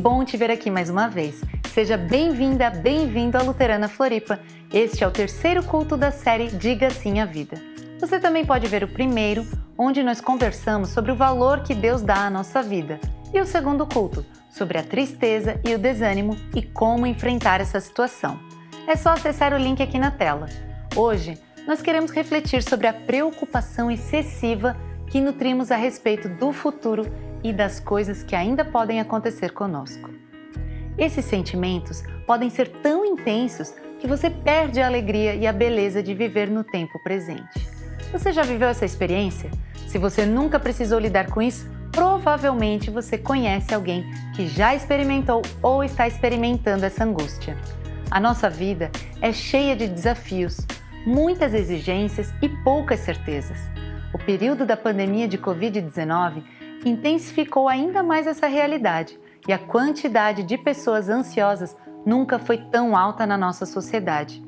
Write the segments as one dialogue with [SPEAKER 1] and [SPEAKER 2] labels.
[SPEAKER 1] bom te ver aqui mais uma vez. Seja bem-vinda, bem-vindo à Luterana Floripa. Este é o terceiro culto da série Diga Sim à Vida. Você também pode ver o primeiro, onde nós conversamos sobre o valor que Deus dá à nossa vida, e o segundo culto, sobre a tristeza e o desânimo e como enfrentar essa situação. É só acessar o link aqui na tela. Hoje, nós queremos refletir sobre a preocupação excessiva que nutrimos a respeito do futuro e das coisas que ainda podem acontecer conosco. Esses sentimentos podem ser tão intensos que você perde a alegria e a beleza de viver no tempo presente. Você já viveu essa experiência? Se você nunca precisou lidar com isso, provavelmente você conhece alguém que já experimentou ou está experimentando essa angústia. A nossa vida é cheia de desafios, muitas exigências e poucas certezas. O período da pandemia de Covid-19 intensificou ainda mais essa realidade e a quantidade de pessoas ansiosas nunca foi tão alta na nossa sociedade.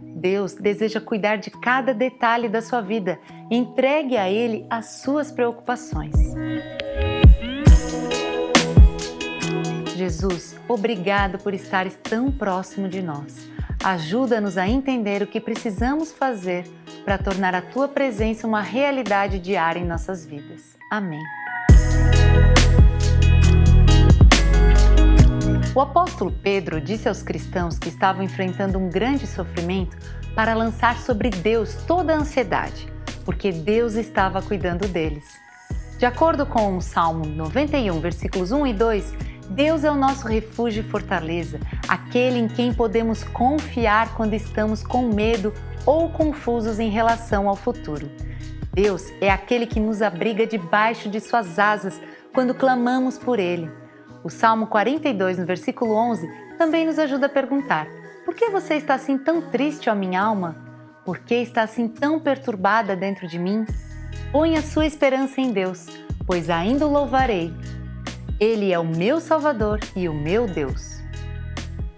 [SPEAKER 1] Deus deseja cuidar de cada detalhe da sua vida. Entregue a Ele as suas preocupações. Jesus, obrigado por estares tão próximo de nós. Ajuda-nos a entender o que precisamos fazer para tornar a Tua presença uma realidade diária em nossas vidas. Amém. O apóstolo Pedro disse aos cristãos que estavam enfrentando um grande sofrimento para lançar sobre Deus toda a ansiedade, porque Deus estava cuidando deles. De acordo com o Salmo 91, versículos 1 e 2, Deus é o nosso refúgio e fortaleza, aquele em quem podemos confiar quando estamos com medo ou confusos em relação ao futuro. Deus é aquele que nos abriga debaixo de suas asas quando clamamos por Ele. O Salmo 42, no versículo 11, também nos ajuda a perguntar: por que você está assim tão triste, ó minha alma? Por que está assim tão perturbada dentro de mim? Põe a sua esperança em Deus, pois ainda o louvarei. Ele é o meu Salvador e o meu Deus.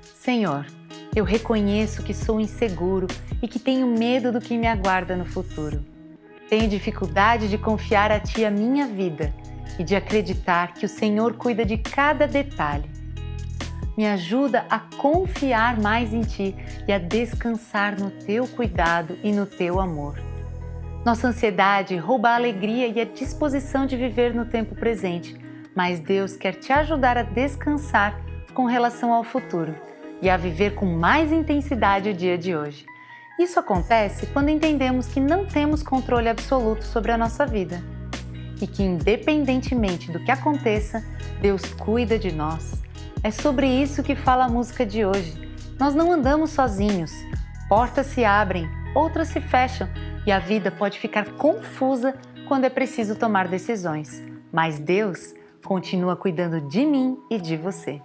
[SPEAKER 1] Senhor, eu reconheço que sou inseguro e que tenho medo do que me aguarda no futuro. Tenho dificuldade de confiar a Ti a minha vida e de acreditar que o Senhor cuida de cada detalhe. Me ajuda a confiar mais em Ti e a descansar no Teu cuidado e no Teu amor. Nossa ansiedade rouba a alegria e a disposição de viver no tempo presente, mas Deus quer te ajudar a descansar com relação ao futuro e a viver com mais intensidade o dia de hoje. Isso acontece quando entendemos que não temos controle absoluto sobre a nossa vida e que, independentemente do que aconteça, Deus cuida de nós. É sobre isso que fala a música de hoje. Nós não andamos sozinhos. Portas se abrem, outras se fecham e a vida pode ficar confusa quando é preciso tomar decisões. Mas Deus continua cuidando de mim e de você.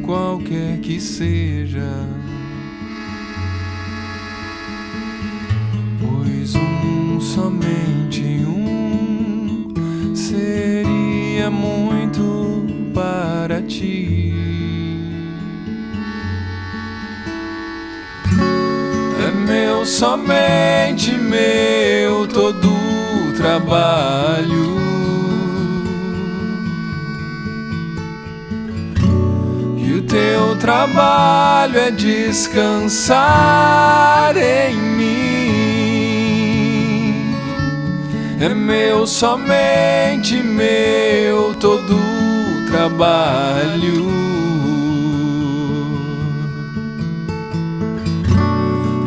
[SPEAKER 2] Qualquer que seja, pois somente seria muito para Ti. É meu, somente meu, todo o trabalho. Teu trabalho é descansar em mim. É meu, somente meu, todo o trabalho.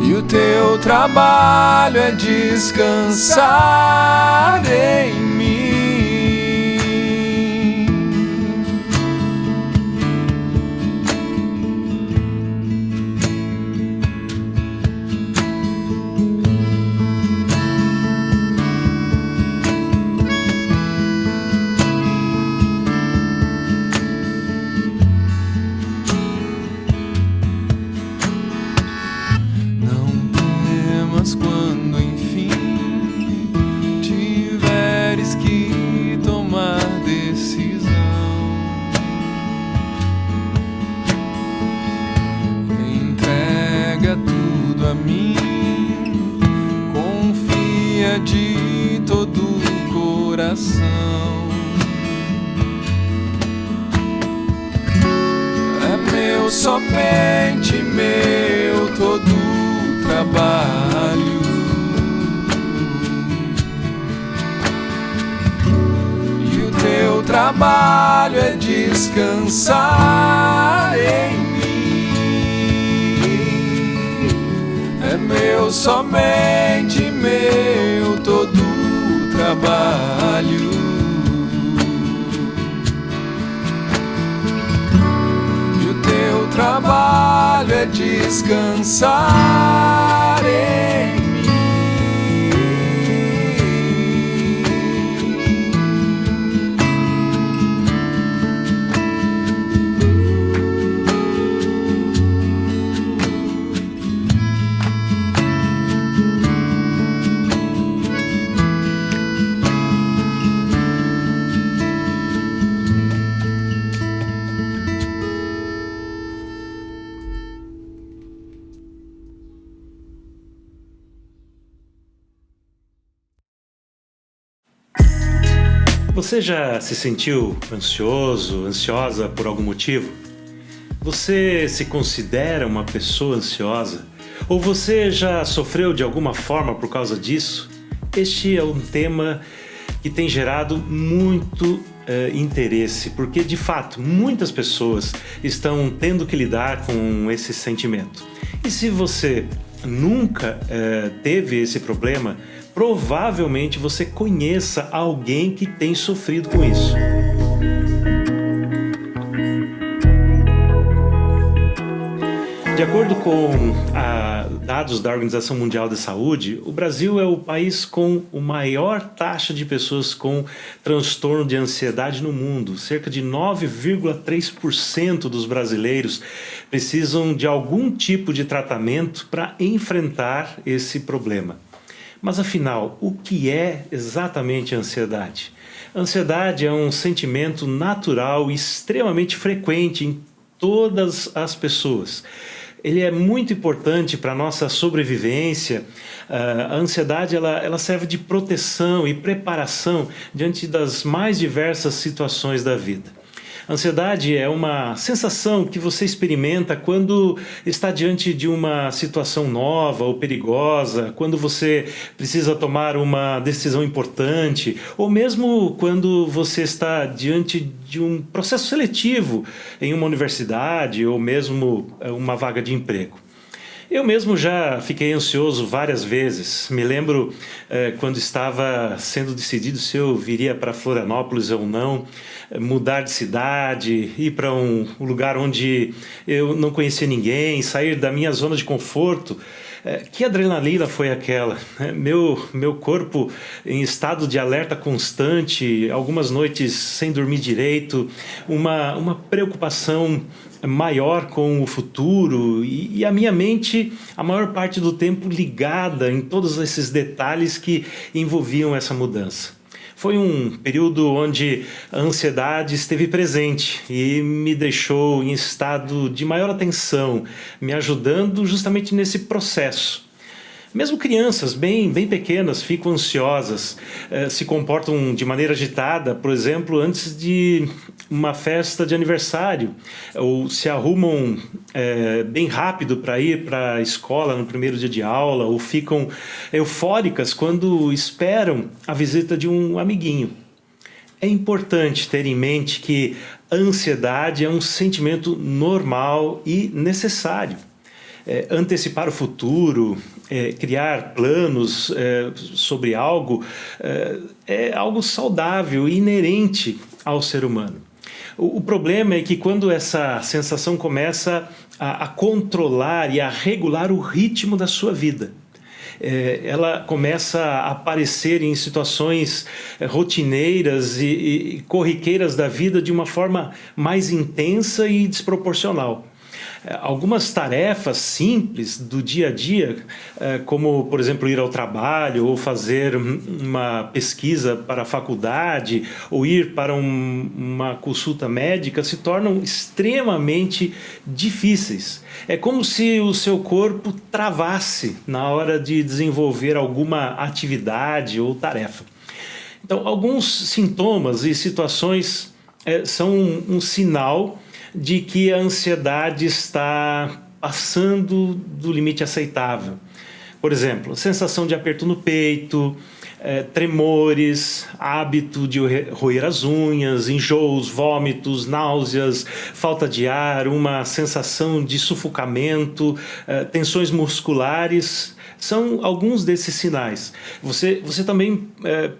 [SPEAKER 2] E o teu trabalho é descansar em mim. Mas quando enfim tiveres que tomar decisão, entrega tudo a mim, confia de todo o coração. É meu, somente meu, todo o trabalho. E o teu trabalho é descansar em mim. É meu, somente meu, todo o trabalho. E o teu trabalho é descansar em mim.
[SPEAKER 3] Você já se sentiu ansioso, ansiosa por algum motivo? Você se considera uma pessoa ansiosa? Ou você já sofreu de alguma forma por causa disso? Este é um tema que tem gerado muito interesse, porque de fato muitas pessoas estão tendo que lidar com esse sentimento. E se você nunca teve esse problema, provavelmente você conheça alguém que tem sofrido com isso. De acordo com dados da Organização Mundial da Saúde, o Brasil é o país com a maior taxa de pessoas com transtorno de ansiedade no mundo. Cerca de 9,3% dos brasileiros precisam de algum tipo de tratamento para enfrentar esse problema. Mas afinal, o que é exatamente a ansiedade? A ansiedade é um sentimento natural e extremamente frequente em todas as pessoas. Ele é muito importante para a nossa sobrevivência. A ansiedade ela serve de proteção e preparação diante das mais diversas situações da vida. A ansiedade é uma sensação que você experimenta quando está diante de uma situação nova ou perigosa, quando você precisa tomar uma decisão importante, ou mesmo quando você está diante de um processo seletivo em uma universidade ou mesmo uma vaga de emprego. Eu mesmo já fiquei ansioso várias vezes. Me lembro quando estava sendo decidido se eu viria para Florianópolis ou não, mudar de cidade, ir para um lugar onde eu não conhecia ninguém, sair da minha zona de conforto. Que adrenalina foi aquela? Meu corpo em estado de alerta constante, algumas noites sem dormir direito, uma preocupação maior com o futuro e a minha mente, a maior parte do tempo, ligada em todos esses detalhes que envolviam essa mudança. Foi um período onde a ansiedade esteve presente e me deixou em estado de maior atenção, me ajudando justamente nesse processo. Mesmo crianças bem pequenas ficam ansiosas, se comportam de maneira agitada, por exemplo, antes de uma festa de aniversário, ou se arrumam bem rápido para ir para a escola no primeiro dia de aula, ou ficam eufóricas quando esperam a visita de um amiguinho. É importante ter em mente que a ansiedade é um sentimento normal e necessário. Antecipar o futuro, criar planos sobre algo, é algo saudável e inerente ao ser humano. O problema é que quando essa sensação começa a controlar e a regular o ritmo da sua vida, ela começa a aparecer em situações rotineiras e corriqueiras da vida de uma forma mais intensa e desproporcional. Algumas tarefas simples do dia a dia, como, por exemplo, ir ao trabalho ou fazer uma pesquisa para a faculdade ou ir para uma consulta médica, se tornam extremamente difíceis. É como se o seu corpo travasse na hora de desenvolver alguma atividade ou tarefa. Então, alguns sintomas e situações são um sinal de que a ansiedade está passando do limite aceitável. Por exemplo, sensação de aperto no peito, tremores, hábito de roer as unhas, enjoos, vômitos, náuseas, falta de ar, uma sensação de sufocamento, tensões musculares. São alguns desses sinais. Você também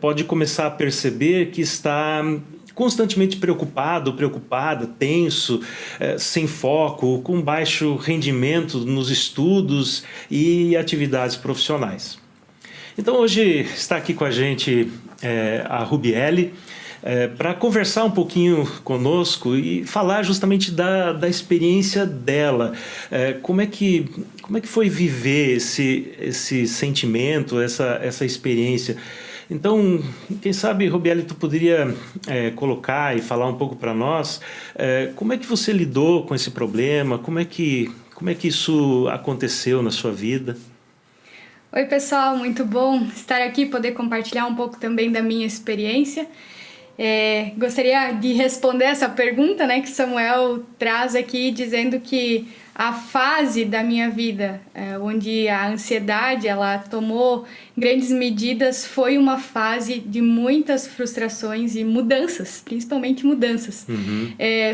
[SPEAKER 3] pode começar a perceber que está constantemente preocupado, preocupada, tenso, sem foco, com baixo rendimento nos estudos e atividades profissionais. Então hoje está aqui com a gente a Rubiele para conversar um pouquinho conosco e falar justamente da experiência dela. Como é que foi viver esse sentimento, essa experiência? Então, quem sabe, Rubiele, tu poderia colocar e falar um pouco para nós como é que você lidou com esse problema, como é que isso aconteceu na sua vida?
[SPEAKER 4] Oi, pessoal, muito bom estar aqui, poder compartilhar um pouco também da minha experiência. Gostaria de responder essa pergunta, né, que Samuel traz aqui, dizendo que a fase da minha vida onde a ansiedade ela tomou grandes medidas foi uma fase de muitas frustrações e mudanças, principalmente mudanças.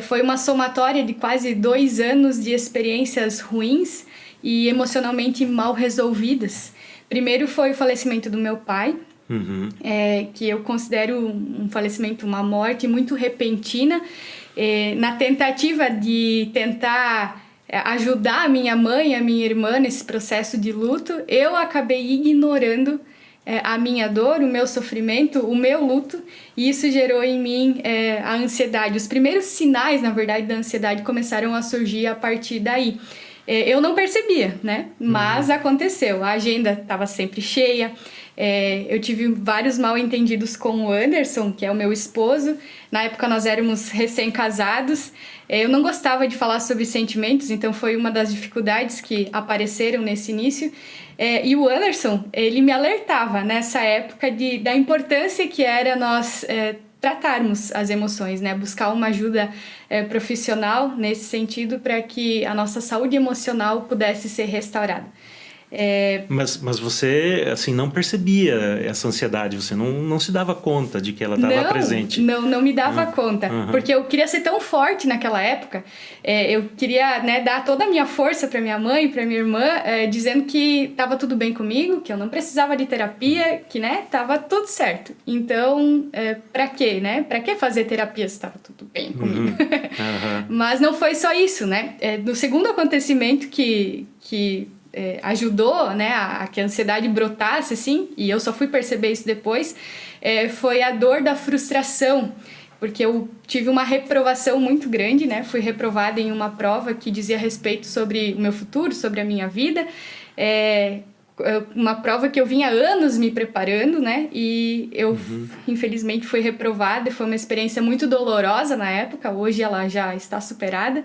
[SPEAKER 4] Foi uma somatória de quase 2 anos de experiências ruins e emocionalmente mal resolvidas. Primeiro foi o falecimento do meu pai, que eu considero um falecimento, uma morte muito repentina. Na tentativa de tentar ajudar a minha mãe e a minha irmã nesse processo de luto, eu acabei ignorando a minha dor, o meu sofrimento, o meu luto, e isso gerou em mim a ansiedade. Os primeiros sinais, na verdade, da ansiedade começaram a surgir a partir daí. Eu não percebia, né? Mas aconteceu. A agenda estava sempre cheia. Eu tive vários mal-entendidos com o Anderson, que é o meu esposo. Na época nós éramos recém-casados. Eu não gostava de falar sobre sentimentos, então foi uma das dificuldades que apareceram nesse início. E o Anderson, ele me alertava nessa época da importância que era nós tratarmos as emoções, né? Buscar uma ajuda profissional nesse sentido para que a nossa saúde emocional pudesse ser restaurada.
[SPEAKER 3] Mas você assim, não percebia essa ansiedade, você não se dava conta de que ela estava presente?
[SPEAKER 4] Não me dava conta, porque eu queria ser tão forte naquela época, eu queria, né, dar toda a minha força para minha mãe, para minha irmã, dizendo que estava tudo bem comigo, que eu não precisava de terapia, que, né, estava tudo certo. Então, para quê, né? Para que fazer terapia se estava tudo bem comigo? Mas não foi só isso, né? No segundo acontecimento que ajudou, né, a que a ansiedade brotasse, assim, e eu só fui perceber isso depois, foi a dor da frustração, porque eu tive uma reprovação muito grande, né, fui reprovada em uma prova que dizia respeito sobre o meu futuro, sobre a minha vida, uma prova que eu vinha há anos me preparando, né, e eu infelizmente fui reprovada, foi uma experiência muito dolorosa na época, hoje ela já está superada,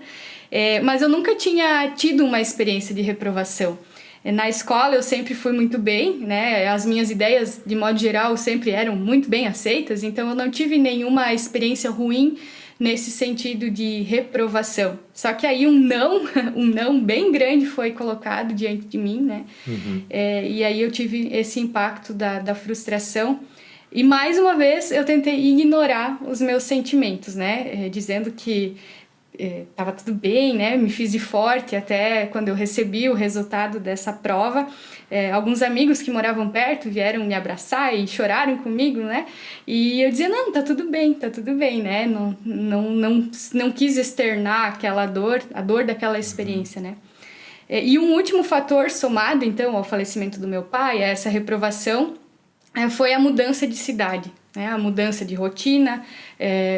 [SPEAKER 4] mas eu nunca tinha tido uma experiência de reprovação. Na escola eu sempre fui muito bem, né? As minhas ideias, de modo geral, sempre eram muito bem aceitas, então eu não tive nenhuma experiência ruim nesse sentido de reprovação. Só que aí um não bem grande foi colocado diante de mim, né? E aí eu tive esse impacto da frustração. E mais uma vez eu tentei ignorar os meus sentimentos, né? Dizendo que estava tudo bem, né? Me fiz de forte até quando eu recebi o resultado dessa prova. Alguns amigos que moravam perto vieram me abraçar e choraram comigo, né? E eu dizia, não, tá tudo bem, né? Não quis externar aquela dor, a dor daquela experiência, né? E um último fator somado, então, ao falecimento do meu pai, a essa reprovação, foi a mudança de cidade. né? A mudança de rotina,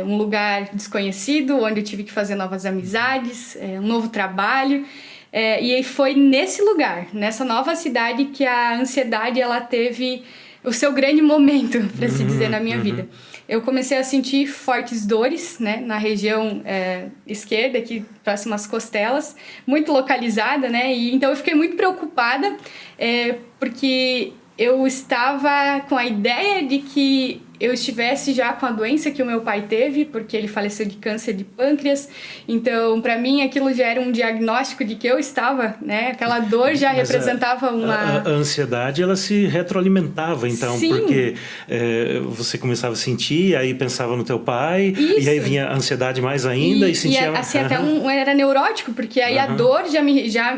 [SPEAKER 4] um lugar desconhecido, onde eu tive que fazer novas amizades, um novo trabalho. E aí foi nesse lugar, nessa nova cidade, que a ansiedade ela teve o seu grande momento, para se dizer, na minha vida. Eu comecei a sentir fortes dores, né, na região esquerda, aqui próximo às costelas, muito localizada, né, e então eu fiquei muito preocupada, porque eu estava com a ideia de que eu estivesse já com a doença que o meu pai teve, porque ele faleceu de câncer de pâncreas. Então, para mim, aquilo já era um diagnóstico de que eu estava, né? Aquela dor já representava uma...
[SPEAKER 3] A ansiedade, ela se retroalimentava, então,
[SPEAKER 4] Sim.
[SPEAKER 3] porque você começava a sentir, aí pensava no teu pai,
[SPEAKER 4] Isso.
[SPEAKER 3] e aí vinha a ansiedade mais ainda, e sentia...
[SPEAKER 4] E assim, até era neurótico, porque aí a dor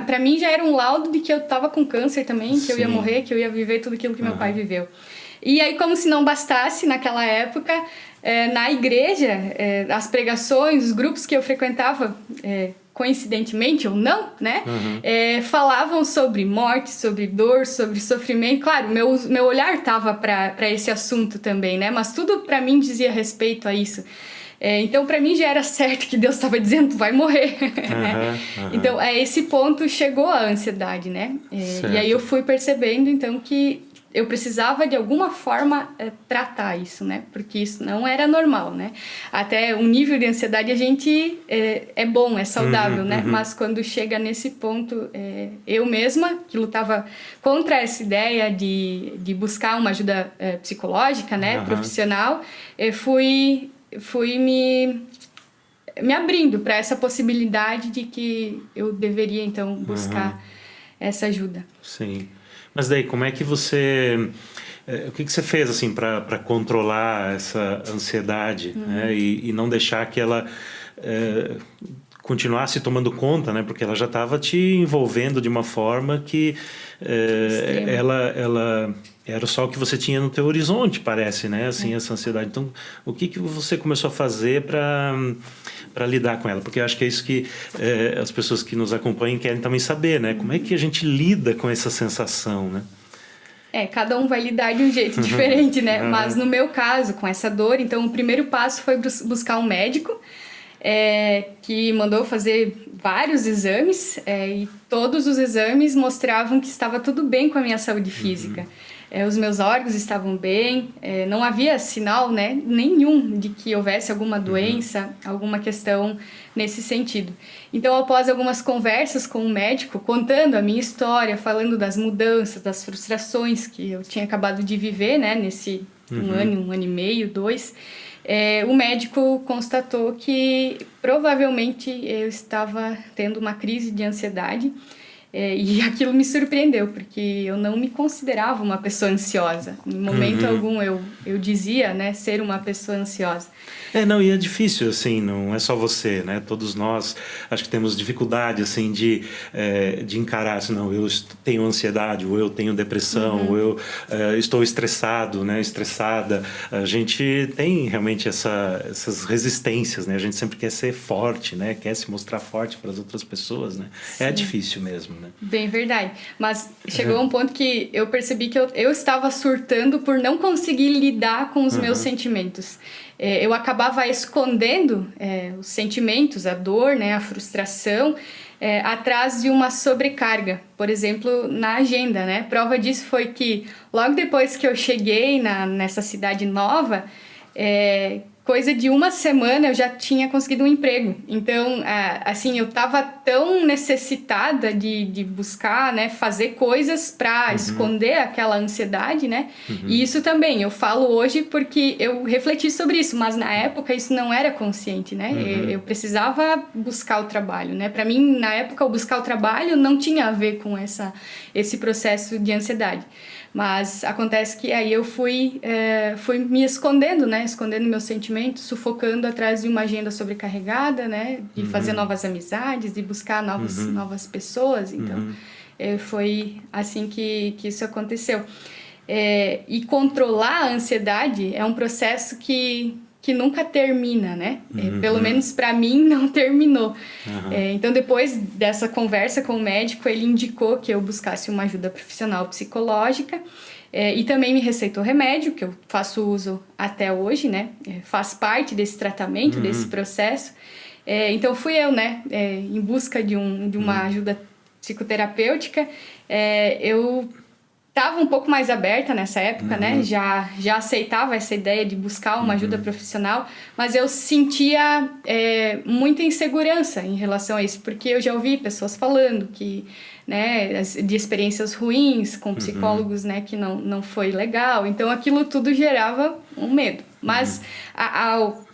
[SPEAKER 4] para mim já era um laudo de que eu estava com câncer também, que eu ia morrer, que eu ia viver tudo aquilo que meu pai viveu. E aí, como se não bastasse, naquela época, na igreja, as pregações, os grupos que eu frequentava, coincidentemente ou não, né? Falavam sobre morte, sobre dor, sobre sofrimento. Claro, meu olhar estava para esse assunto também, né? Mas tudo para mim dizia respeito a isso. Então, para mim já era certo que Deus estava dizendo, tu vai morrer. Então, a esse ponto chegou a ansiedade, né? E aí eu fui percebendo, então, que eu precisava de alguma forma tratar isso, né? Porque isso não era normal, né? Até um nível de ansiedade a gente é bom, é saudável, né? Mas quando chega nesse ponto, eu mesma, que lutava contra essa ideia de buscar uma ajuda psicológica, né? Profissional, fui me abrindo para essa possibilidade de que eu deveria, então, buscar essa ajuda.
[SPEAKER 3] Sim. Mas daí, como é que você... o que você fez, assim, para controlar essa ansiedade, né? E não deixar que ela continuasse tomando conta, né? Porque ela já estava te envolvendo de uma forma que ela era só o que você tinha no teu horizonte, parece, né? Assim, essa ansiedade. Então, o que você começou a fazer para lidar com ela? Porque eu acho que é isso que as pessoas que nos acompanham querem também saber, né? Como é que a gente lida com essa sensação, né?
[SPEAKER 4] Cada um vai lidar de um jeito diferente, né? Mas no meu caso, com essa dor, então o primeiro passo foi buscar um médico, que mandou fazer vários exames, e todos os exames mostravam que estava tudo bem com a minha saúde física. Os meus órgãos estavam bem, não havia sinal, né, nenhum de que houvesse alguma doença, alguma questão nesse sentido. Então, após algumas conversas com o médico, contando a minha história, falando das mudanças, das frustrações que eu tinha acabado de viver, né, nesse um ano e meio, 2, o médico constatou que provavelmente eu estava tendo uma crise de ansiedade. E aquilo me surpreendeu, porque eu não me considerava uma pessoa ansiosa. Em momento algum eu dizia, né, ser uma pessoa ansiosa.
[SPEAKER 3] E é difícil, assim, não é só você, né? Todos nós, acho que temos dificuldade, assim, de encarar, assim, não, eu tenho ansiedade, ou eu tenho depressão, ou eu estou estressado, né? Estressada. A gente tem realmente essas resistências, né? A gente sempre quer ser forte, né? Quer se mostrar forte para as outras pessoas, né?
[SPEAKER 4] Sim.
[SPEAKER 3] É difícil mesmo, né?
[SPEAKER 4] Bem verdade. Mas chegou um ponto que eu percebi que eu estava surtando por não conseguir lidar com os meus sentimentos. Eu acabava escondendo os sentimentos, a dor, né, a frustração, atrás de uma sobrecarga. Por exemplo, na agenda, né? Prova disso foi que logo depois que eu cheguei nessa cidade nova, coisa de uma semana eu já tinha conseguido um emprego. Então, assim, eu estava tão necessitada de buscar, né, fazer coisas para esconder aquela ansiedade, né? E isso também, eu falo hoje porque eu refleti sobre isso, mas na época isso não era consciente, né? Eu precisava buscar o trabalho, né? Para mim, na época, o buscar o trabalho não tinha a ver com esse processo de ansiedade. Mas acontece que aí eu fui me escondendo, né? Escondendo meus sentimentos, sufocando atrás de uma agenda sobrecarregada, né? De fazer novas amizades, de buscar novas pessoas. Então, foi assim que isso aconteceu. E controlar a ansiedade é um processo que que nunca termina, né? Pelo menos para mim não terminou. Então depois dessa conversa com o médico, ele indicou que eu buscasse uma ajuda profissional psicológica e também me receitou remédio, que eu faço uso até hoje, né? Faz parte desse tratamento, desse processo. Então fui eu, né? Em busca de uma ajuda psicoterapêutica. Eu estava um pouco mais aberta nessa época, né? Já aceitava essa ideia de buscar uma ajuda profissional, mas eu sentia muita insegurança em relação a isso, porque eu já ouvi pessoas falando que, né, de experiências ruins com psicólogos, né, que não foi legal. Então aquilo tudo gerava um medo. Mas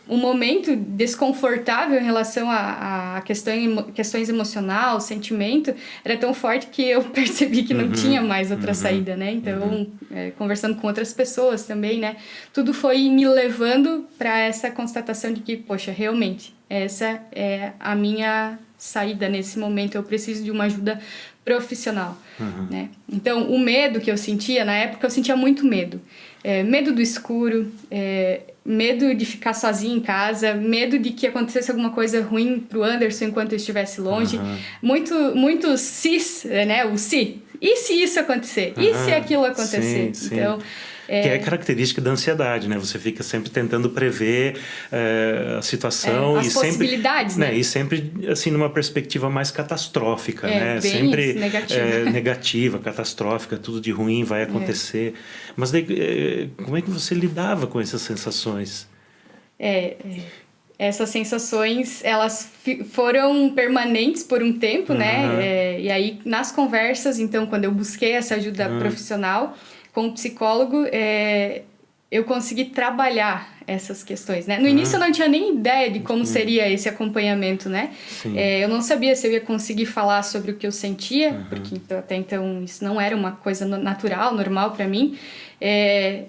[SPEAKER 4] o momento desconfortável em relação a questões emocional, sentimento, era tão forte que eu percebi que não tinha mais outra saída, né? Então, conversando com outras pessoas também, né? Tudo foi me levando para essa constatação de que, poxa, realmente, essa é a minha saída nesse momento. Eu preciso de uma ajuda profissional, né? Então, o medo que eu sentia, na época, eu sentia muito medo. Medo do escuro, medo de ficar sozinha em casa, medo de que acontecesse alguma coisa ruim pro Anderson enquanto eu estivesse longe. Muito sis, né? O se. E se isso acontecer? E se aquilo acontecer?
[SPEAKER 3] Sim.
[SPEAKER 4] Então,
[SPEAKER 3] que é característica da ansiedade, né? Você fica sempre tentando prever a situação
[SPEAKER 4] as possibilidades,
[SPEAKER 3] né? E sempre assim numa perspectiva mais catastrófica, né?
[SPEAKER 4] Bem
[SPEAKER 3] Sempre
[SPEAKER 4] negativa,
[SPEAKER 3] catastrófica, tudo de ruim vai acontecer. Mas daí, como é que você lidava com essas sensações?
[SPEAKER 4] Essas sensações, elas foram permanentes por um tempo, né? E aí, nas conversas, então, quando eu busquei essa ajuda profissional com o psicólogo, eu consegui trabalhar essas questões, né? No início eu não tinha nem ideia de como seria esse acompanhamento, né? Eu não sabia se eu ia conseguir falar sobre o que eu sentia, porque até então isso não era uma coisa natural, normal para mim.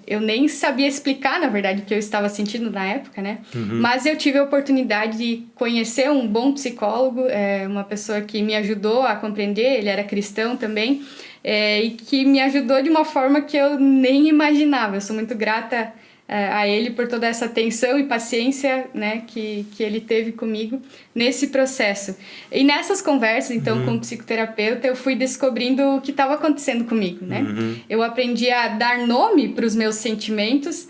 [SPEAKER 4] Eu nem sabia explicar, na verdade, o que eu estava sentindo na época, né? Mas eu tive a oportunidade de conhecer um bom psicólogo, uma pessoa que me ajudou a compreender, ele era cristão também, e que me ajudou de uma forma que eu nem imaginava. Eu sou muito grata a ele por toda essa atenção e paciência, né, que ele teve comigo nesse processo. E nessas conversas, então, com o psicoterapeuta, eu fui descobrindo o que estava acontecendo comigo, né? Eu aprendi a dar nome para os meus sentimentos,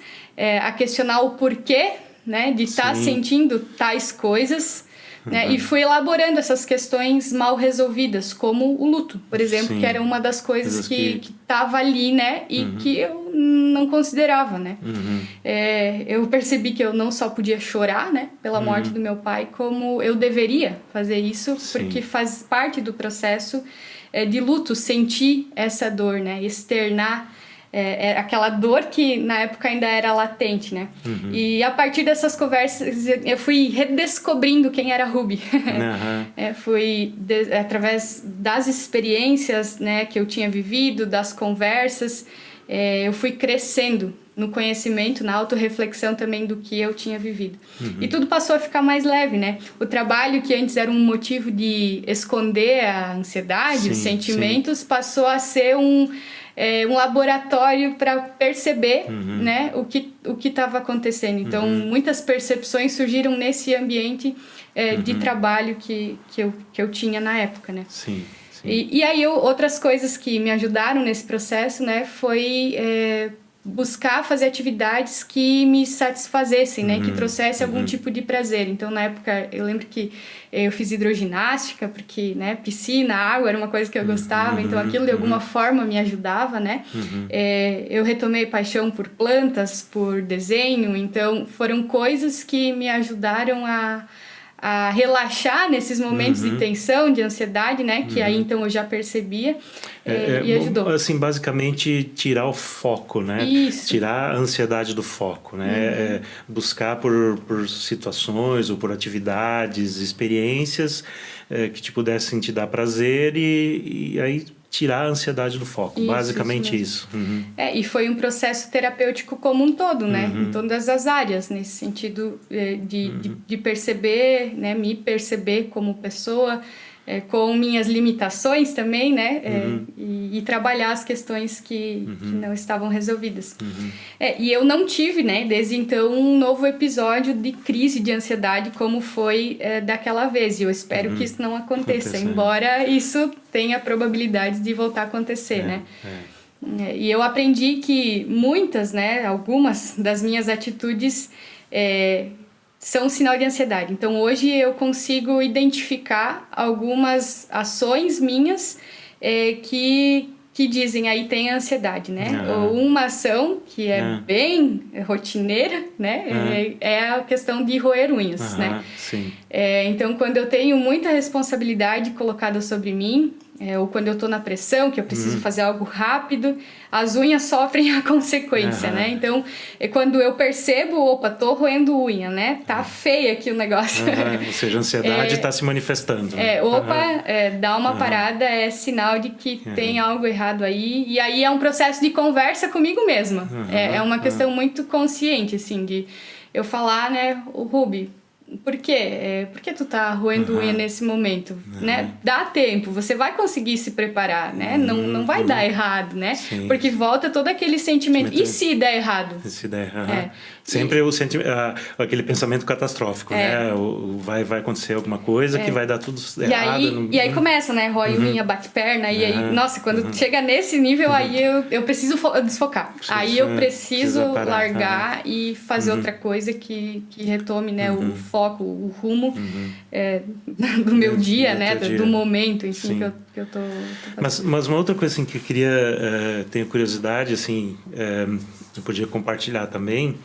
[SPEAKER 4] a questionar o porquê, né, de estar sentindo tais coisas, né? E fui elaborando essas questões mal resolvidas, como o luto, por exemplo, que era uma das coisas que estava ali, né? E que eu não considerava, né? Eu percebi que eu não só podia chorar, né, pela morte do meu pai, como eu deveria fazer isso, porque faz parte do processo de luto, sentir essa dor, né? Externar aquela dor que na época ainda era latente, né? E a partir dessas conversas eu fui redescobrindo quem era a Ruby. Através das experiências, né, que eu tinha vivido, das conversas, eu fui crescendo no conhecimento, na autorreflexão também do que eu tinha vivido. E tudo passou a ficar mais leve, né? O trabalho que antes era um motivo de esconder a ansiedade, os sentimentos, passou a ser um laboratório para perceber, né, o que estava acontecendo. Então, muitas percepções surgiram nesse ambiente de trabalho que eu tinha na época, né? E aí, outras coisas que me ajudaram nesse processo, né, foi buscar fazer atividades que me satisfazessem, né, que trouxesse algum tipo de prazer. Então, na época, eu lembro que eu fiz hidroginástica, porque, né, piscina, água era uma coisa que eu gostava, então aquilo de alguma forma me ajudava, né? Eu retomei paixão por plantas, por desenho, então foram coisas que me ajudaram a relaxar nesses momentos de tensão, de ansiedade, né? Que aí, então, eu já percebia e ajudou.
[SPEAKER 3] Assim, basicamente, tirar o foco, né?
[SPEAKER 4] Isso.
[SPEAKER 3] Tirar a ansiedade do foco, né? Buscar por situações ou por atividades, experiências que te pudessem te dar prazer e aí tirar a ansiedade do foco, basicamente isso.
[SPEAKER 4] E foi um processo terapêutico como um todo, né? Em todas as áreas, nesse sentido de perceber, né? Me perceber como pessoa, com minhas limitações também, né? E trabalhar as questões que não estavam resolvidas. E eu não tive, né, desde então, um novo episódio de crise de ansiedade como foi daquela vez. E eu espero que isso não aconteça, embora isso tenha probabilidade de voltar a acontecer, né? E eu aprendi que muitas, né, algumas das minhas atitudes são um sinal de ansiedade. Então, hoje eu consigo identificar algumas ações minhas que dizem aí tem ansiedade, né? Ou uma ação que é bem rotineira, né? É a questão de roer unhas, né?
[SPEAKER 3] Sim.
[SPEAKER 4] Então, quando eu tenho muita responsabilidade colocada sobre mim, ou quando eu tô na pressão, que eu preciso fazer algo rápido, as unhas sofrem a consequência, né? Então, quando eu percebo, opa, tô roendo unha, né? Tá feio aqui o negócio.
[SPEAKER 3] Ou seja, a ansiedade tá se manifestando. Né?
[SPEAKER 4] Dá uma parada, é sinal de que tem algo errado aí. E aí é um processo de conversa comigo mesma. É uma questão muito consciente, assim, de eu falar, né, o Ruby, por quê? Por que tu tá roendo unha nesse momento? Né? Dá tempo, você vai conseguir se preparar, né? Não vai dar errado, né?
[SPEAKER 3] Sim.
[SPEAKER 4] Porque volta todo aquele sentimento. E se der errado?
[SPEAKER 3] E se der errado. Sempre aquele pensamento catastrófico, né? Vai acontecer alguma coisa que vai dar tudo errado.
[SPEAKER 4] E aí começa, né? Rói unha, bate perna. E aí, nossa, quando chega nesse nível, aí eu preciso desfocar. Aí eu preciso largar e fazer outra coisa que retome, né? O foco, o rumo do meu dia, né? Do momento, enfim, que eu tô fazendo.
[SPEAKER 3] Mas uma outra coisa assim, que eu queria, tenho curiosidade, assim, eu podia compartilhar também,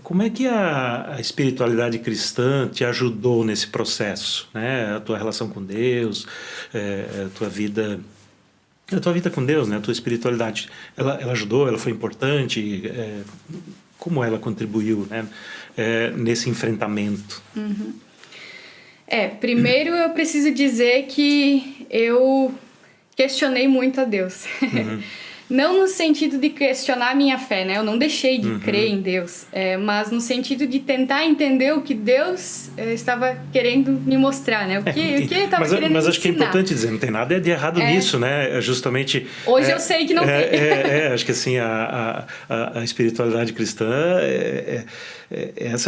[SPEAKER 3] como é que a espiritualidade cristã te ajudou nesse processo, né? A tua relação com Deus, a tua vida com Deus, né? A tua espiritualidade, ela ajudou, ela foi importante, como ela contribuiu, né? Nesse enfrentamento?
[SPEAKER 4] Primeiro eu preciso dizer que eu questionei muito a Deus. Não no sentido de questionar a minha fé, né? Eu não deixei de crer em Deus, mas no sentido de tentar entender o que Deus estava querendo me mostrar, né? O que ele estava querendo me ensinar.
[SPEAKER 3] Mas acho que é importante dizer, não tem nada de errado nisso, né? Justamente...
[SPEAKER 4] Hoje eu sei que não tem.
[SPEAKER 3] Acho que assim, a espiritualidade cristã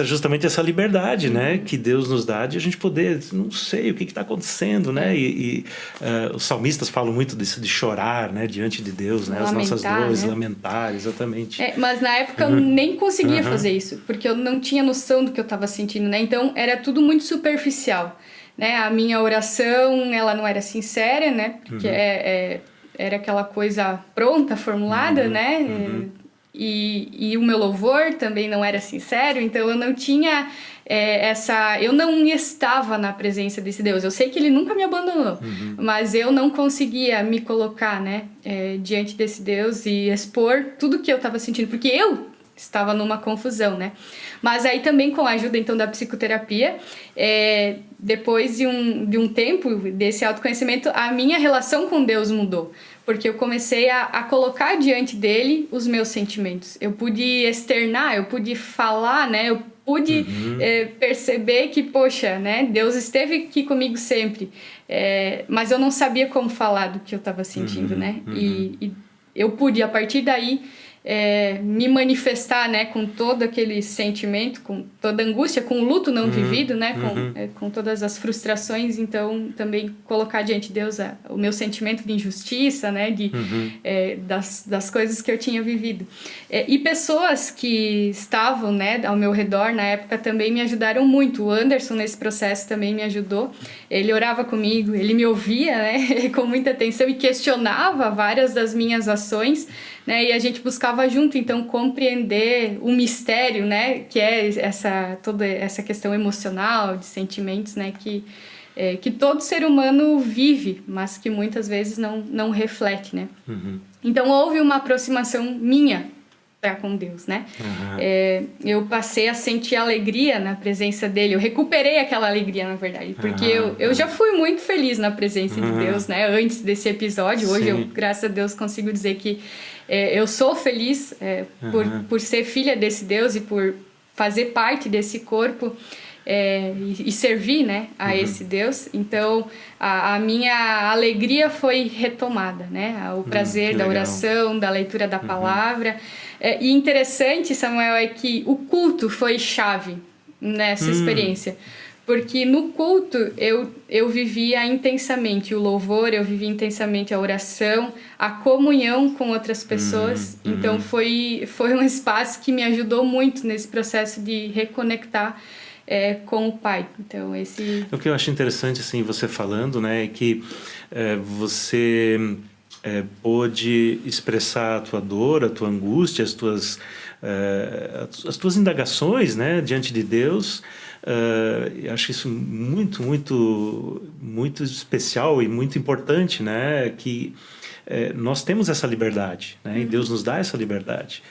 [SPEAKER 3] justamente essa liberdade, né? Que Deus nos dá de a gente poder, não sei o que está acontecendo, né? E os salmistas falam muito disso, de chorar, né? Diante de Deus, né? As nossas dores, né? Lamentar, exatamente.
[SPEAKER 4] Mas na época eu nem conseguia fazer isso, porque eu não tinha noção do que eu estava sentindo, né? Então era tudo muito superficial, né? A minha oração, ela não era sincera, né? Porque era aquela coisa pronta, formulada, né? E o meu louvor também não era sincero, então eu não tinha eu não estava na presença desse Deus. Eu sei que ele nunca me abandonou, mas eu não conseguia me colocar, né, diante desse Deus e expor tudo que eu estava sentindo, porque eu estava numa confusão, né? Mas aí também com a ajuda então da psicoterapia, depois de um tempo desse autoconhecimento, a minha relação com Deus mudou. Porque eu comecei a colocar diante dele os meus sentimentos. Eu pude externar, eu pude falar, né? Eu pude perceber que, poxa, né? Deus esteve aqui comigo sempre. Mas eu não sabia como falar do que eu estava sentindo, né? E eu pude, a partir daí, me manifestar, né? Com todo aquele sentimento, com toda a angústia, com o luto não vivido, né? Com todas as frustrações. Então, também colocar diante de Deus o meu sentimento de injustiça, né? Das coisas que eu tinha vivido. E pessoas que estavam, né? Ao meu redor, na época, também me ajudaram muito. O Anderson, nesse processo, também me ajudou. Ele orava comigo, ele me ouvia, né? Com muita atenção e questionava várias das minhas ações, né? E a gente buscava junto, então, compreender o mistério, né? Que é toda essa questão emocional, de sentimentos, né? Que todo ser humano vive, mas que muitas vezes não reflete, né? Então, houve uma aproximação minha para com Deus, né? Eu passei a sentir alegria na presença dele, eu recuperei aquela alegria, na verdade, porque eu já fui muito feliz na presença de Deus, né? Antes desse episódio, hoje eu, graças a Deus, consigo dizer que eu sou feliz por ser filha desse Deus e por fazer parte desse corpo. e servir, né, a esse Deus. Então, a minha alegria foi retomada, né? O prazer da oração, da leitura da palavra. E interessante, Samuel, é que o culto foi chave nessa experiência. Porque no culto eu vivia intensamente o louvor, eu vivia intensamente a oração, a comunhão com outras pessoas. Então foi um espaço que me ajudou muito nesse processo de reconectar com o Pai. Então
[SPEAKER 3] O que eu acho interessante, assim, você falando, né, é que você pôde expressar a tua dor, a tua angústia, as tuas indagações, né, diante de Deus. Eu acho isso muito, muito, muito especial e muito importante, né? Que nós temos essa liberdade, né? E Deus nos dá essa liberdade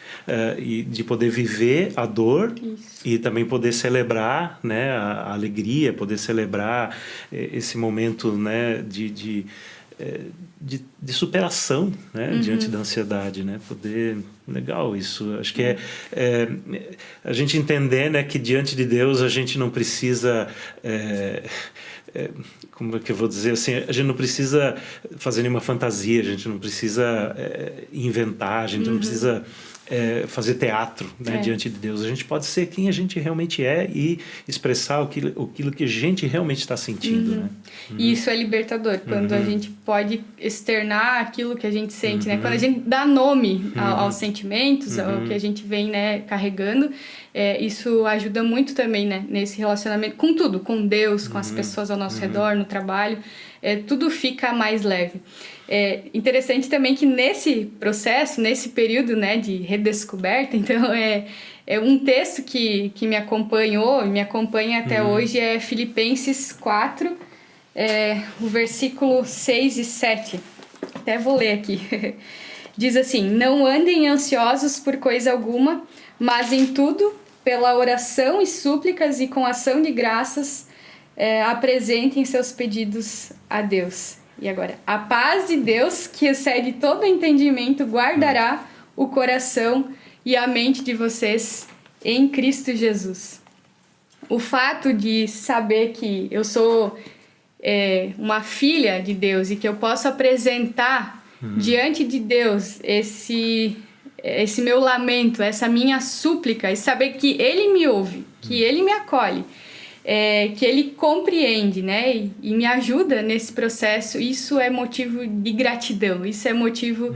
[SPEAKER 3] e de poder viver a dor. Isso. E também poder celebrar, né, a alegria, poder celebrar esse momento, né, de superação, né, diante da ansiedade, né? Legal isso. Acho que a gente entender, né, que diante de Deus a gente não precisa como é que eu vou dizer assim, a gente não precisa fazer nenhuma fantasia, a gente não precisa inventar, a gente não precisa fazer teatro, né, diante de Deus. A gente pode ser quem a gente realmente é e expressar aquilo que a gente realmente está sentindo, né?
[SPEAKER 4] E isso é libertador, quando a gente pode externar aquilo que a gente sente, né? Quando a gente dá nome aos sentimentos, ao que a gente vem, né, carregando, isso ajuda muito também, né, nesse relacionamento com tudo, com Deus, com as pessoas ao nosso redor, no trabalho, tudo fica mais leve. Interessante também que nesse processo, nesse período, né, de redescoberta, então um texto que me acompanhou e me acompanha até hoje é Filipenses 4, o versículo 6 e 7. Até vou ler aqui. Diz assim: não andem ansiosos por coisa alguma, mas em tudo, pela oração e súplicas e com ação de graças, apresentem seus pedidos a Deus. E agora, a paz de Deus, que excede todo entendimento, guardará o coração e a mente de vocês em Cristo Jesus. O fato de saber que eu sou uma filha de Deus e que eu posso apresentar diante de Deus esse meu lamento, essa minha súplica, e saber que Ele me ouve, que Ele me acolhe, que Ele compreende, né, e me ajuda nesse processo, isso é motivo de gratidão, isso é motivo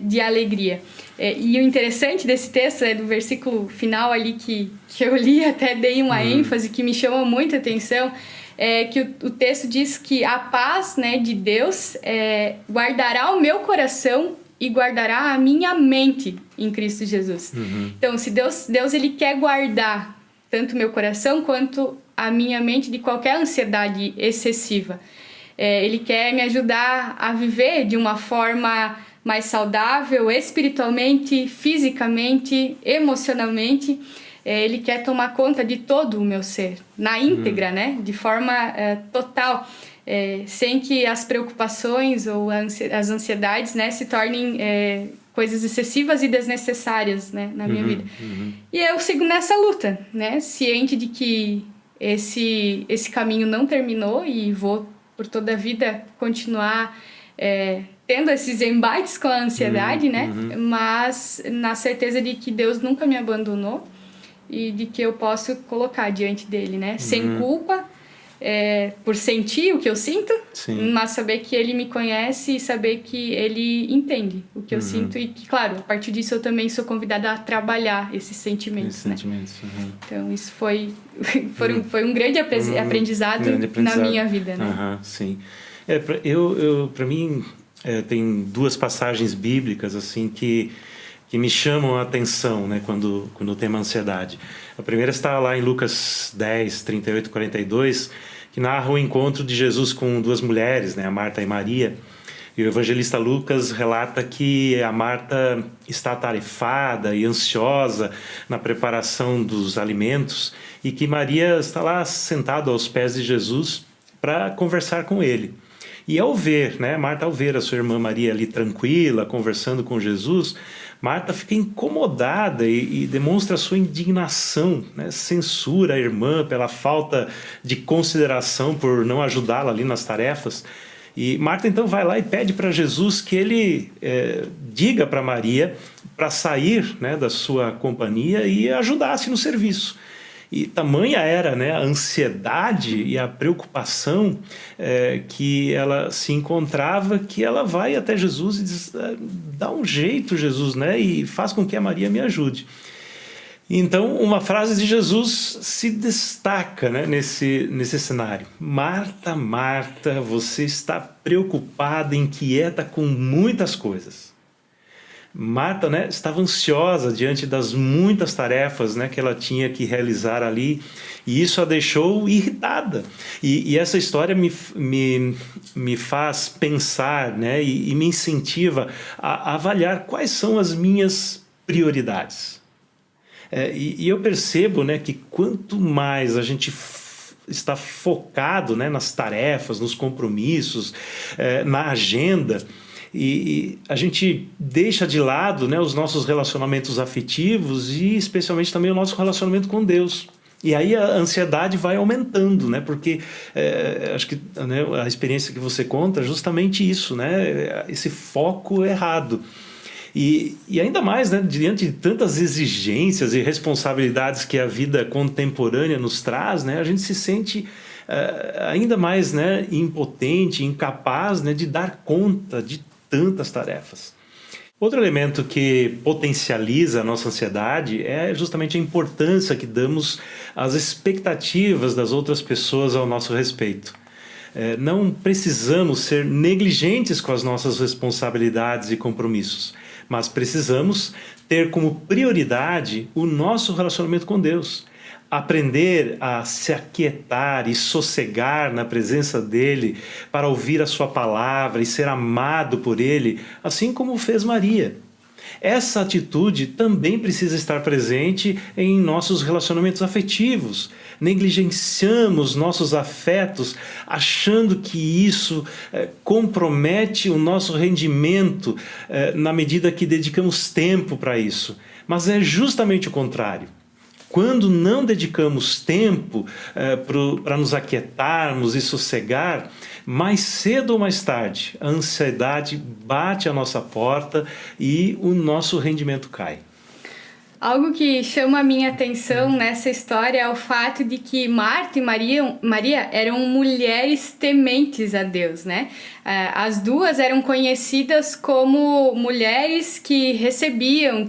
[SPEAKER 4] de alegria. E o interessante desse texto do versículo final ali que eu li, até dei uma ênfase que me chama muita atenção, que o texto diz que a paz, né, de Deus guardará o meu coração e guardará a minha mente em Cristo Jesus. Então, se Deus ele quer guardar tanto o meu coração quanto a minha mente de qualquer ansiedade excessiva. Ele quer me ajudar a viver de uma forma mais saudável, espiritualmente, fisicamente, emocionalmente. Ele quer tomar conta de todo o meu ser, na íntegra, né? De forma total, sem que as preocupações ou as ansiedades, né, se tornem coisas excessivas e desnecessárias, né, na minha vida. E eu sigo nessa luta, né, ciente de que esse caminho não terminou e vou por toda a vida continuar tendo esses embates com a ansiedade, né, mas na certeza de que Deus nunca me abandonou e de que eu posso colocar diante dele, né, sem culpa, por sentir o que eu sinto, mas saber que ele me conhece e saber que ele entende o que eu sinto e que, claro, a partir disso eu também sou convidada a trabalhar esses sentimentos, né? Então isso foi um grande aprendizado na minha vida, né?
[SPEAKER 3] Sim. Para mim, tem duas passagens bíblicas assim que me chamam a atenção, né, quando o tema ansiedade. A primeira está lá em Lucas 10, 38, 42, que narra o encontro de Jesus com duas mulheres, né, a Marta e Maria. E o evangelista Lucas relata que a Marta está atarefada e ansiosa na preparação dos alimentos e que Maria está lá sentada aos pés de Jesus para conversar com ele. E ao ver, né, Marta ao ver a sua irmã Maria ali tranquila, conversando com Jesus, Marta fica incomodada e demonstra sua indignação, né? Censura a irmã pela falta de consideração por não ajudá-la ali nas tarefas. E Marta então vai lá e pede para Jesus que ele diga para Maria para sair, né, da sua companhia e ajudasse no serviço. E tamanha era, né, a ansiedade e a preocupação que ela se encontrava, que ela vai até Jesus e diz: dá um jeito, Jesus, né, e faz com que a Maria me ajude. Então, uma frase de Jesus se destaca, né, nesse cenário. Marta, Marta, você está preocupada, inquieta com muitas coisas. Marta, né, estava ansiosa diante das muitas tarefas, né, que ela tinha que realizar ali, e isso a deixou irritada. E essa história me faz pensar, né, e me incentiva a avaliar quais são as minhas prioridades. E eu percebo, né, que quanto mais a gente está focado, né, nas tarefas, nos compromissos, na agenda, e a gente deixa de lado, né, os nossos relacionamentos afetivos e especialmente também o nosso relacionamento com Deus. E aí a ansiedade vai aumentando, né? Porque acho que, né, a experiência que você conta é justamente isso, né? Esse foco errado. E ainda mais, né, diante de tantas exigências e responsabilidades que a vida contemporânea nos traz, né, a gente se sente ainda mais, né, impotente, incapaz, né, de dar conta de tantas tarefas. Outro elemento que potencializa a nossa ansiedade é justamente a importância que damos às expectativas das outras pessoas ao nosso respeito. Não precisamos ser negligentes com as nossas responsabilidades e compromissos, mas precisamos ter como prioridade o nosso relacionamento com Deus. Aprender a se aquietar e sossegar na presença dele para ouvir a sua palavra e ser amado por ele, assim como fez Maria. Essa atitude também precisa estar presente em nossos relacionamentos afetivos. Negligenciamos nossos afetos achando que isso compromete o nosso rendimento na medida que dedicamos tempo para isso. Mas é justamente o contrário. Quando não dedicamos tempo para nos aquietarmos e sossegar, mais cedo ou mais tarde, a ansiedade bate à nossa porta e o nosso rendimento cai.
[SPEAKER 4] Algo que chama a minha atenção nessa história é o fato de que Marta e Maria eram mulheres tementes a Deus, né? As duas eram conhecidas como mulheres que recebiam,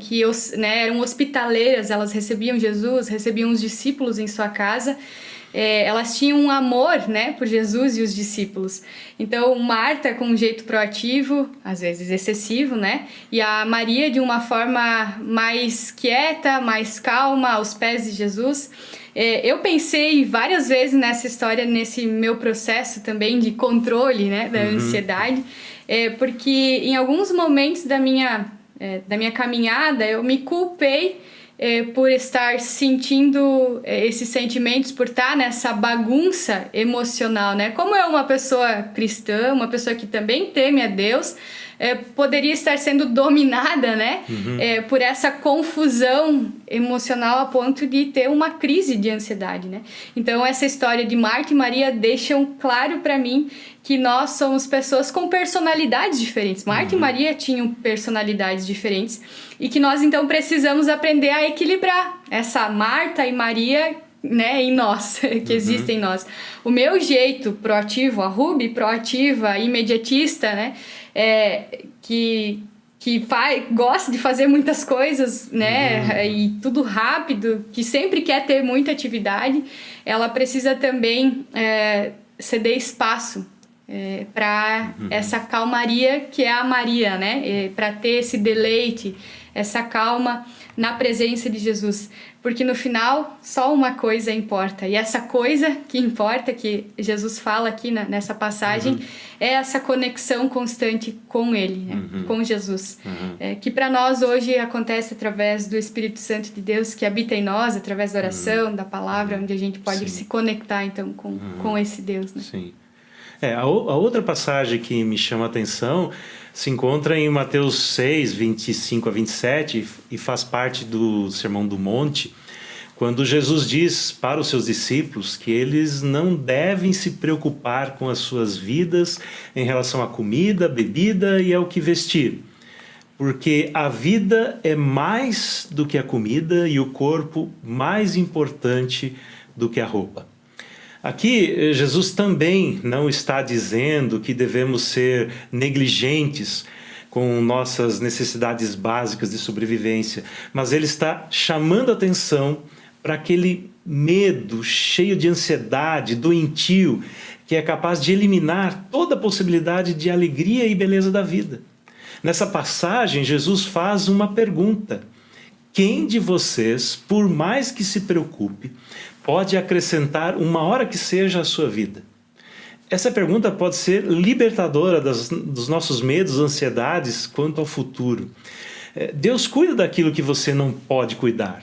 [SPEAKER 4] né, eram hospitaleiras, elas recebiam Jesus, recebiam os discípulos em sua casa. Elas tinham um amor, né, por Jesus e os discípulos. Então, Marta com um jeito proativo, às vezes excessivo, né, e a Maria de uma forma mais quieta, mais calma, aos pés de Jesus. Eu pensei várias vezes nessa história, nesse meu processo também de controle, né, da ansiedade, porque em alguns momentos da minha caminhada eu me culpei por estar sentindo esses sentimentos, por estar nessa bagunça emocional, né? Como é uma pessoa cristã, uma pessoa que também teme a Deus, poderia estar sendo dominada, né? Por essa confusão emocional a ponto de ter uma crise de ansiedade, né? Então, essa história de Marta e Maria deixam claro para mim que nós somos pessoas com personalidades diferentes. Marta e Maria tinham personalidades diferentes e que nós, então, precisamos aprender a equilibrar essa Marta e Maria, né, em nós, que existem em nós. O meu jeito proativo, a Ruby proativa, imediatista, né, que gosta de fazer muitas coisas, né, e tudo rápido, que sempre quer ter muita atividade, ela precisa também ceder espaço para essa calmaria que é a Maria, né, para ter esse deleite, essa calma na presença de Jesus, porque no final só uma coisa importa, e essa coisa que importa, que Jesus fala aqui nessa passagem, é essa conexão constante com Ele, né? Com Jesus, que para nós hoje acontece através do Espírito Santo de Deus que habita em nós, através da oração, da palavra, onde a gente pode se conectar então com esse Deus, né?
[SPEAKER 3] Sim. A outra passagem que me chama a atenção se encontra em Mateus 6, 25 a 27 e faz parte do Sermão do Monte, quando Jesus diz para os seus discípulos que eles não devem se preocupar com as suas vidas em relação à comida, bebida e ao que vestir, porque a vida é mais do que a comida e o corpo mais importante do que a roupa. Aqui, Jesus também não está dizendo que devemos ser negligentes com nossas necessidades básicas de sobrevivência, mas ele está chamando a atenção para aquele medo cheio de ansiedade, doentio, que é capaz de eliminar toda a possibilidade de alegria e beleza da vida. Nessa passagem, Jesus faz uma pergunta: quem de vocês, por mais que se preocupe, pode acrescentar uma hora que seja à sua vida? Essa pergunta pode ser libertadora dos nossos medos, ansiedades quanto ao futuro. Deus cuida daquilo que você não pode cuidar.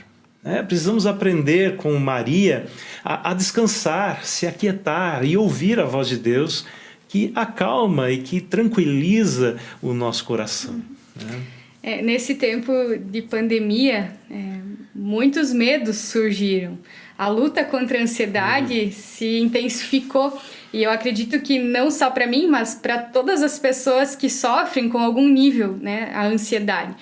[SPEAKER 3] Precisamos aprender com Maria a descansar, se aquietar e ouvir a voz de Deus, que acalma e que tranquiliza o nosso coração.
[SPEAKER 4] Nesse tempo de pandemia, muitos medos surgiram. A luta contra a ansiedade se intensificou. E eu acredito que não só para mim, mas para todas as pessoas que sofrem com algum nível, a ansiedade.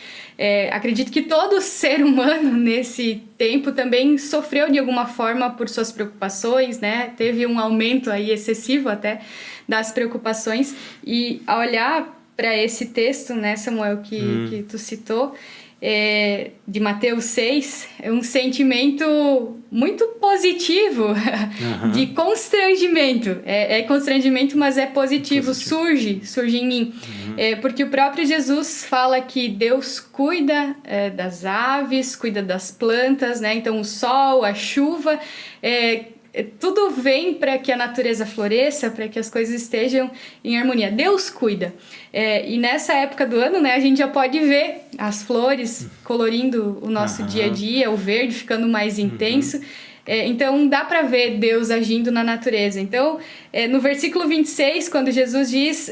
[SPEAKER 4] Acredito que todo ser humano nesse tempo também sofreu de alguma forma por suas preocupações, Teve um aumento aí excessivo até das preocupações. E ao olhar para esse texto, Samuel, que tu citou, de Mateus 6, é um sentimento muito positivo, de constrangimento. É constrangimento, mas é positivo. Surge em mim. Porque o próprio Jesus fala que Deus cuida das aves, cuida das plantas, Então o sol, a chuva, tudo vem para que a natureza floresça, para que as coisas estejam em harmonia. Deus cuida. E nessa época do ano, a gente já pode ver as flores colorindo o nosso dia a dia, o verde ficando mais intenso. Então, dá para ver Deus agindo na natureza. Então, no versículo 26, quando Jesus diz...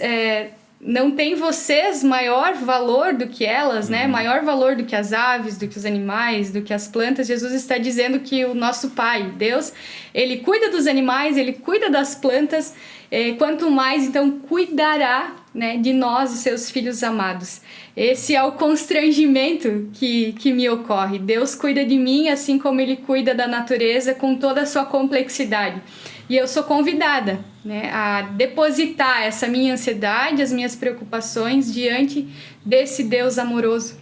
[SPEAKER 4] não tem vocês maior valor do que elas, Maior valor do que as aves, do que os animais, do que as plantas. Jesus está dizendo que o nosso Pai, Deus, Ele cuida dos animais, Ele cuida das plantas, quanto mais, então, cuidará, de nós, os seus filhos amados. Esse é o constrangimento que me ocorre. Deus cuida de mim, assim como Ele cuida da natureza, com toda a sua complexidade. E eu sou convidada, a depositar essa minha ansiedade, as minhas preocupações diante desse Deus amoroso.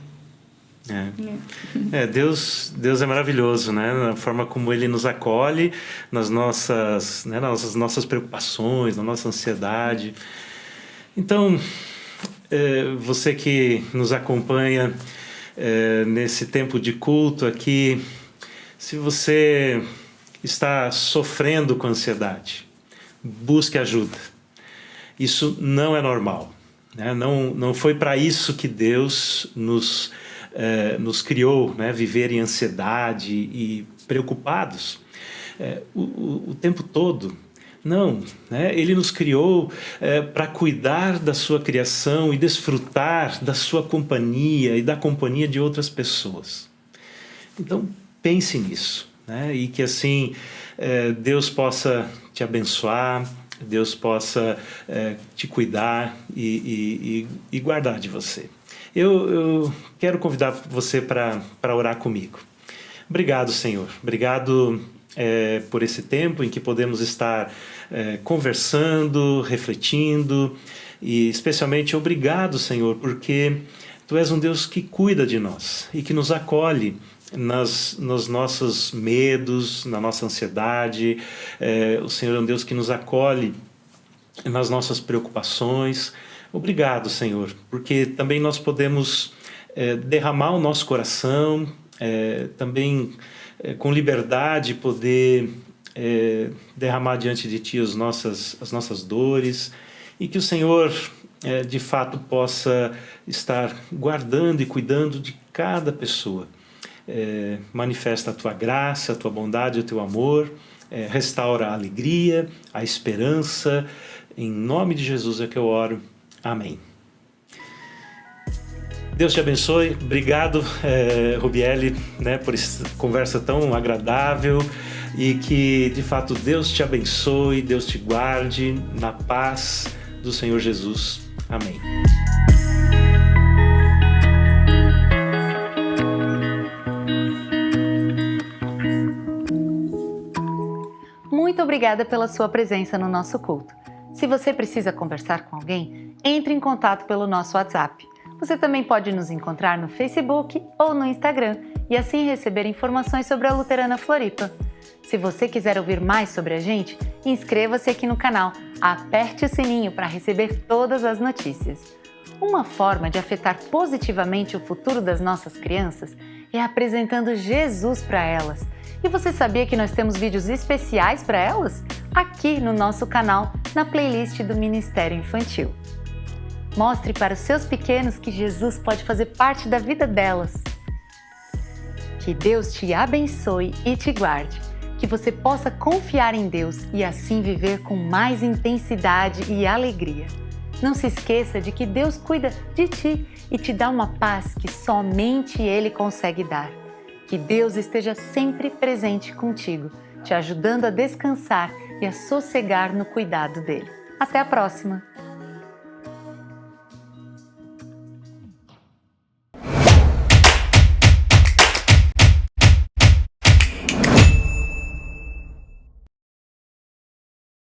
[SPEAKER 3] Deus é maravilhoso, na forma como Ele nos acolhe nas nossas preocupações, na nossa ansiedade. Então, você que nos acompanha nesse tempo de culto aqui, se você está sofrendo com ansiedade, busque ajuda. Isso não é normal, Não foi para isso que Deus nos criou, viver em ansiedade e preocupados o tempo todo. Não, Ele nos criou para cuidar da sua criação e desfrutar da sua companhia e da companhia de outras pessoas. Então, pense nisso. E que assim Deus possa te abençoar, Deus possa te cuidar e guardar de você. Eu quero convidar você para orar comigo. Obrigado, Senhor. Obrigado por esse tempo em que podemos estar conversando, refletindo e especialmente obrigado, Senhor, porque Tu és um Deus que cuida de nós e que nos acolhe nos nossos medos, na nossa ansiedade. O Senhor é um Deus que nos acolhe nas nossas preocupações. Obrigado, Senhor, porque também nós podemos derramar o nosso coração, também com liberdade poder derramar diante de Ti as nossas dores, e que o Senhor de fato possa estar guardando e cuidando de cada pessoa. Manifesta a Tua graça, a Tua bondade, o Teu amor, restaura a alegria, a esperança. Em nome de Jesus é que eu oro. Amém. Deus te abençoe. Obrigado, Rubiele, né, por essa conversa tão agradável e que, de fato, Deus te abençoe, Deus te guarde na paz do Senhor Jesus. Amém.
[SPEAKER 1] Muito obrigada pela sua presença no nosso culto. Se você precisa conversar com alguém, entre em contato pelo nosso WhatsApp. Você também pode nos encontrar no Facebook ou no Instagram e assim receber informações sobre a Luterana Floripa. Se você quiser ouvir mais sobre a gente, inscreva-se aqui no canal, aperte o sininho para receber todas as notícias. Uma forma de afetar positivamente o futuro das nossas crianças é apresentando Jesus para elas. E você sabia que nós temos vídeos especiais para elas? Aqui no nosso canal, na playlist do Ministério Infantil. Mostre para os seus pequenos que Jesus pode fazer parte da vida delas. Que Deus te abençoe e te guarde. Que você possa confiar em Deus e assim viver com mais intensidade e alegria. Não se esqueça de que Deus cuida de ti e te dá uma paz que somente Ele consegue dar. Que Deus esteja sempre presente contigo, te ajudando a descansar e a sossegar no cuidado dele. Até a próxima!